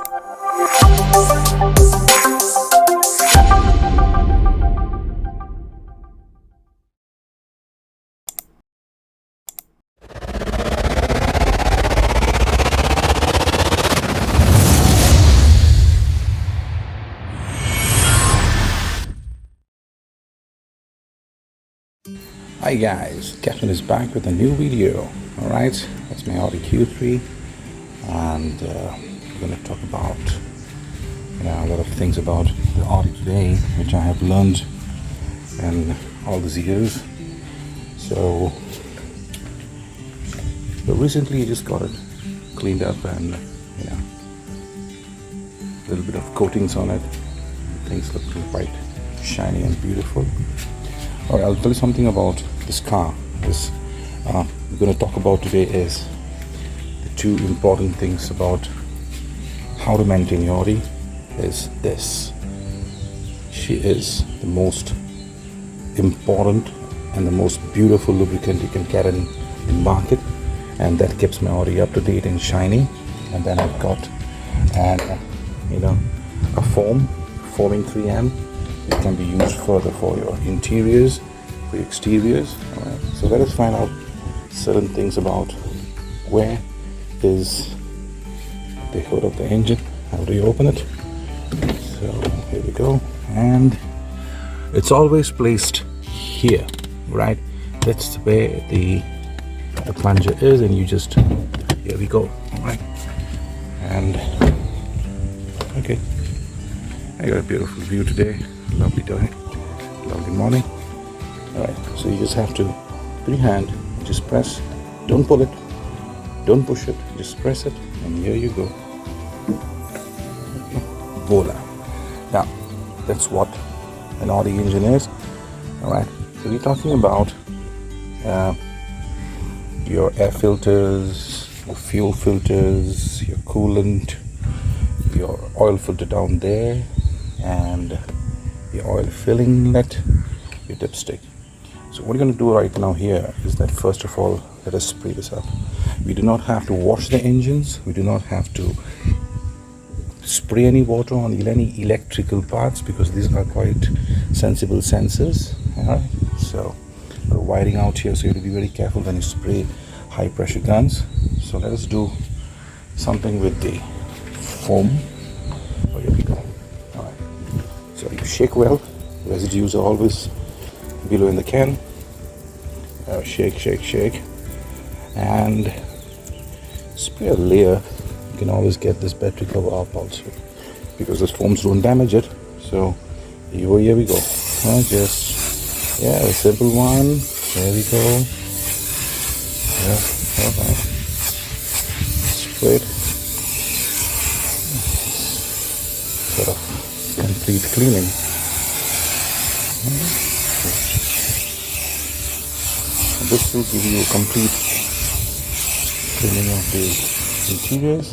Hi guys, Captain is back with a new video. Alright, that's my Audi Q3 and we're going to talk about a lot of things about the Audi today which I have learned in all these years. So recently I just got it cleaned up and a little bit of coatings on it. Things look quite shiny and beautiful. Alright, I'll tell you something about this car. This we're going to talk about today is the two important things about how to maintain your Audi is this. She is the most important and the most beautiful lubricant you can get in the market, and that keeps my Audi up to date and shiny. And then I've got a foaming 3M. It can be used further for your interiors, for your exteriors. Alright, so let us find out certain things about where is the hood of the engine. How do you open it? So here we go, and it's always placed here, right? That's where the plunger is, and you just, here we go. Alright, and okay, I got a beautiful view today. Lovely day, lovely morning. Alright, so you just have to put your hand, just press, don't pull it, don't push it, just press it, and here you go. Voila. Now, that's what an Audi engine is. Alright, so we're talking about your air filters, your fuel filters, your coolant, your oil filter down there, and your oil filling inlet, your dipstick. So what we're going to do right now here is that first of all, let us spray this up. We do not have to wash the engines. We do not have to spray any water on any electrical parts because these are quite sensible sensors. Alright, so we're wiring out here, so you have to be very careful when you spray high pressure guns. So let us do something with the foam. Oh, here we go. Alright, so you shake well. Residues are always below in the can. Shake, and spray a layer. You can always get this battery cover up also because the foams don't damage it. So here we go. Just a simple one. There we go. Alright. Spray it. Sort of complete cleaning. This will give you a complete cleaning of the interiors,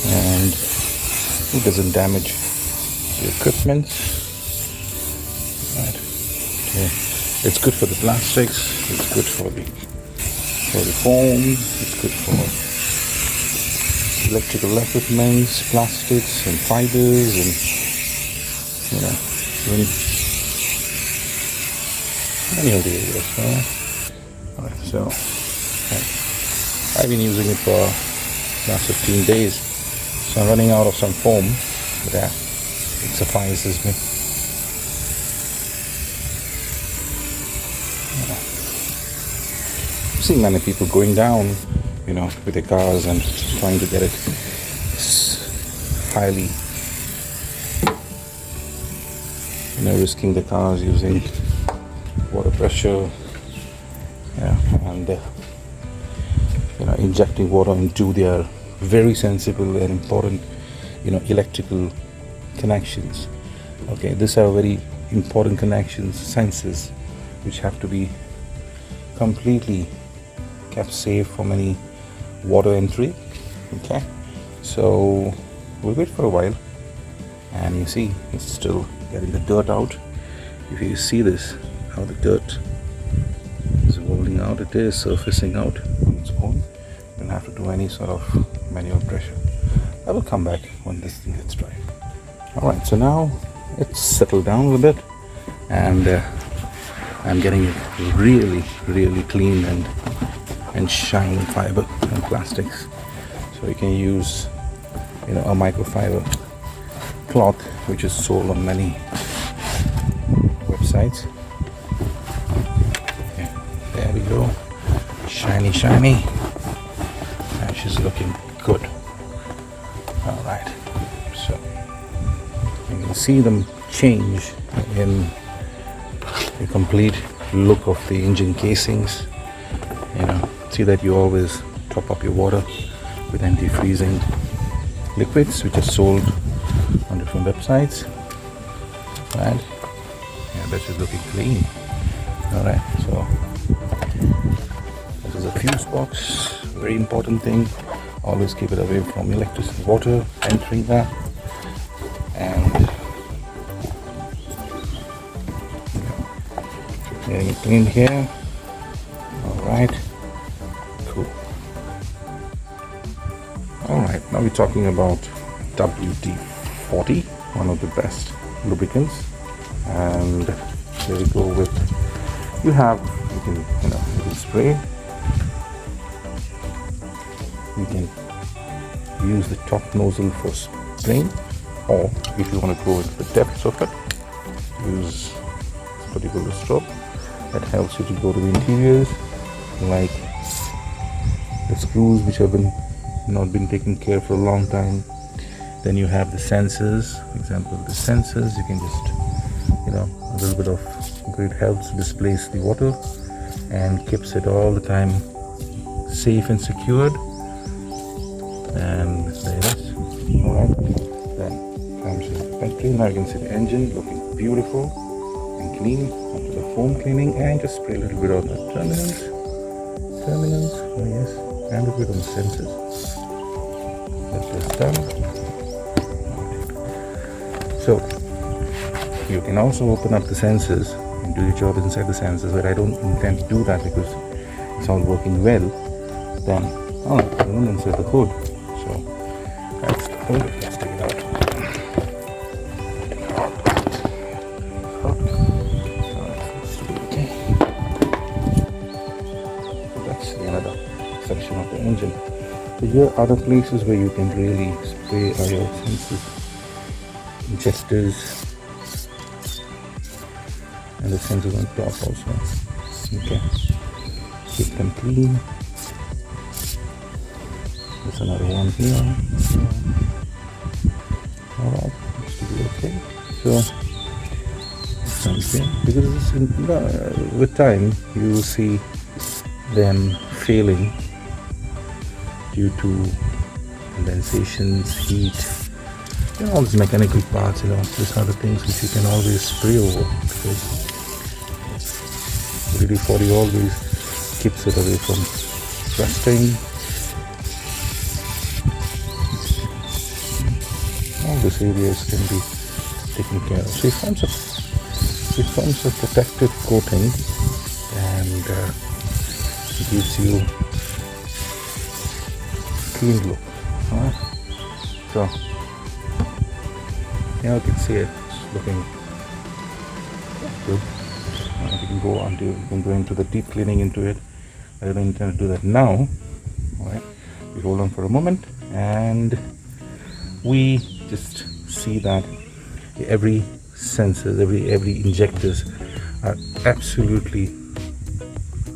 and it doesn't damage the equipment. Right. Okay. It's good for the plastics, it's good for the foam, it's good for electrical equipments, plastics and fibers, and many of the areas. Alright, so I've been using it for last 15 days, so I'm running out of some foam, but it suffices me. I've seen many people going down, with their cars and trying to get it highly, risking the cars using water pressure, and injecting water into their very sensible and important electrical connections. Okay, these are very important connections, sensors, which have to be completely kept safe from any water entry. Okay, so we'll wait for a while, and you see it's still getting the dirt out. If you see this, how the dirt is rolling out, it is surfacing out on its own. You don't have to do any sort of manual pressure. I will come back when this thing gets dry. Alright, so now it's settled down a little bit, and I'm getting it really clean and shiny fiber and plastics. So you can use, you know, a microfiber cloth which is sold on many websites. Okay, there we go, shiny, and she's looking good. All right, so you can see them change in the complete look of the engine casings. You know, see that you always top up your water with anti-freezing liquids which are sold on different websites. Right, yeah, that is looking clean. All right, so this is a fuse box, very important thing. Always keep it away from electricity, water entering that. And getting it clean here. All right, cool. All right, now we're talking about WD-40, one of the best lubricants. And here we go with, you can spray. You can use the top nozzle for spraying, or if you want to go into the depths of it, use this particular stroke that helps you to go to the interiors, like the screws which have not been taken care of for a long time. Then you have the sensors. For example, the sensors, you can just, you know, a little bit of it helps displace the water and keeps it all the time safe and secured. And there it is. Alright, then comes the battery. Now you can see the engine looking beautiful and clean after the foam cleaning, and just spray a little bit on the terminals, oh yes, and a bit on the sensors. That is done. So you can also open up the sensors and do your job inside the sensors, but I don't intend to do that because it's all working well. Then we will insert the code. So that's the code. Let's take it out. Okay. So that's the another section of the engine. So here are other places where you can really spray your sensors, injectors, and the sensors on top also. Okay, keep them clean. There's another one here. Alright, looks to be okay. So something, because with time you will see them failing due to condensations, heat, you know, all these mechanical parts. You know, these are the things which you can always spray over, because WD-40 always keeps it away from rusting. All these areas can be taken care of. So it forms a protective coating, and it gives you clean look. Alright, so now you can see it's looking good. You can go into the deep cleaning into it. I don't intend to do that now. Alright, we hold on for a moment, and we just see that every sensors, every injectors are absolutely,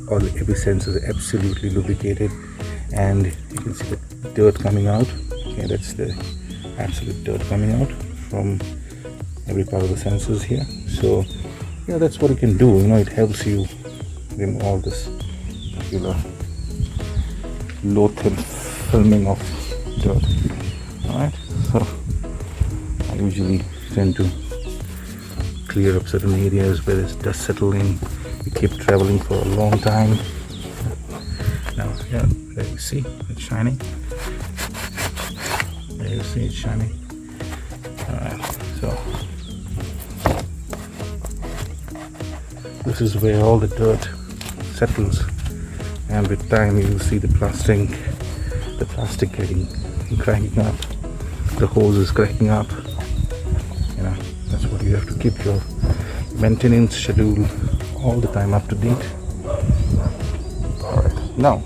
or every sensor is absolutely lubricated, and you can see the dirt coming out. Okay, that's the absolute dirt coming out from every part of the sensors here. So yeah, that's what it can do. You know, it helps you remove all this particular low thin filming of dirt. Alright, so I usually tend to clear up certain areas where there's dust settling. You keep traveling for a long time. Now, yeah, there you see it's shining. There you see it's shining. Alright, so this is where all the dirt settles, and with time you will see the plastic getting cracking up. the hose is cracking up, you know, that's what you have to keep your maintenance schedule all the time up to date. All right, now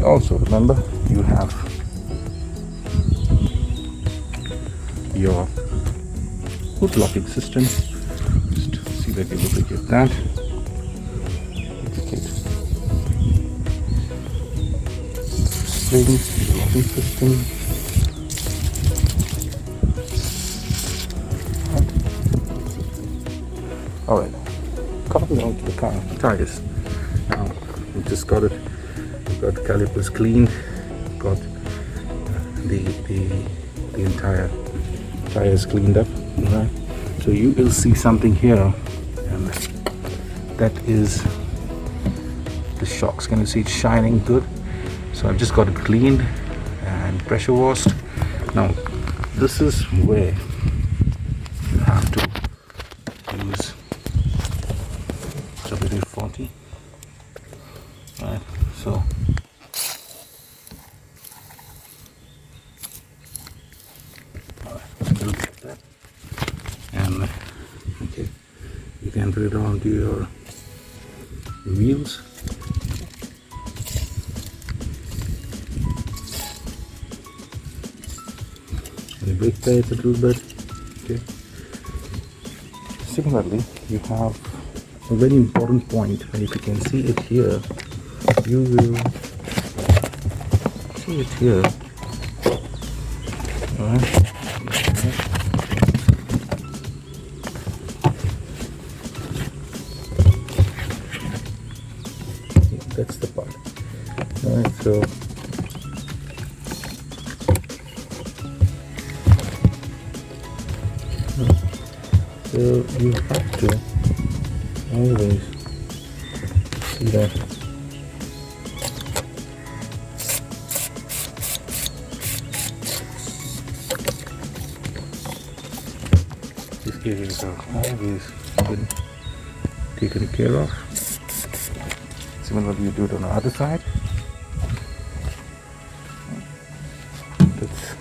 also remember you have your hood locking system. Just see that you lubricate that. Lubricate spring, the locking system. Alright, coming on to the car tires. Now we just got it. We got the calipers cleaned. Got the entire tires cleaned up. Right. So you will see something here, and that is the shocks. Can you see it shining good? So I've just got it cleaned and pressure washed. Now this is where you have to use WD-40. Right, so look at that, and okay, you can put it onto your wheels. And the brake pads a little bit. Okay. Similarly, you have a very important point, and if you can see it here, you will see it here. Alright. That's the part. Alright, so you have to always see that these areas are always been taken care of. Similarly, you do it on the other side. That's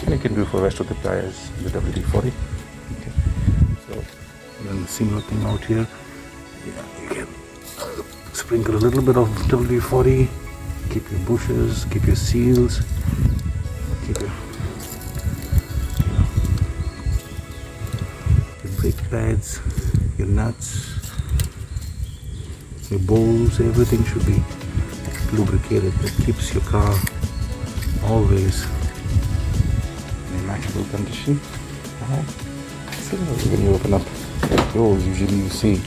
and you can do for the rest of the tires the WD-40. Okay. So then the similar thing out here. Yeah, you can sprinkle a little bit of WD-40. Keep your bushes, keep your seals, keep your brake pads, your nuts, your bowls, everything should be lubricated. It keeps your car always in immaculate condition. Similarly, when you open up the doors, usually you see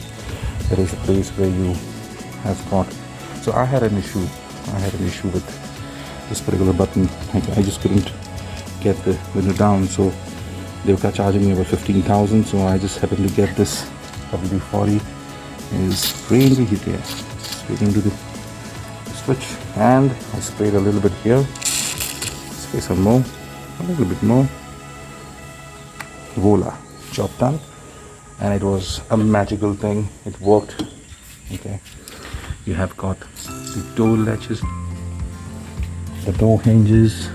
there is a place where you have got. So I had an issue with this particular button. I just couldn't get the window down, so they were charging me about 15,000. So I just happened to get this WD-40 is spraying it here, straight into the switch, and I sprayed a little bit here. Spray some more, a little bit more. Voila, job done. And it was a magical thing. It worked. Okay, you have got the door latches, the door hinges.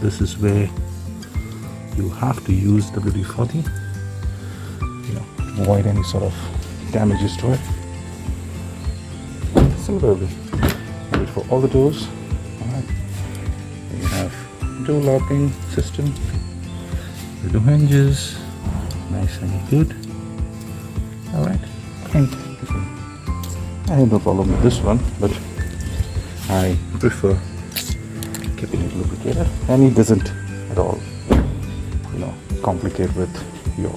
This is where you have to use WD-40, avoid any sort of damages to it. Similarly, do it for all the doors. Alright, you have door locking system, the door hinges, nice and good. Alright, and I have no problem with this one, but I prefer keeping it lubricated, and it doesn't at all complicate with your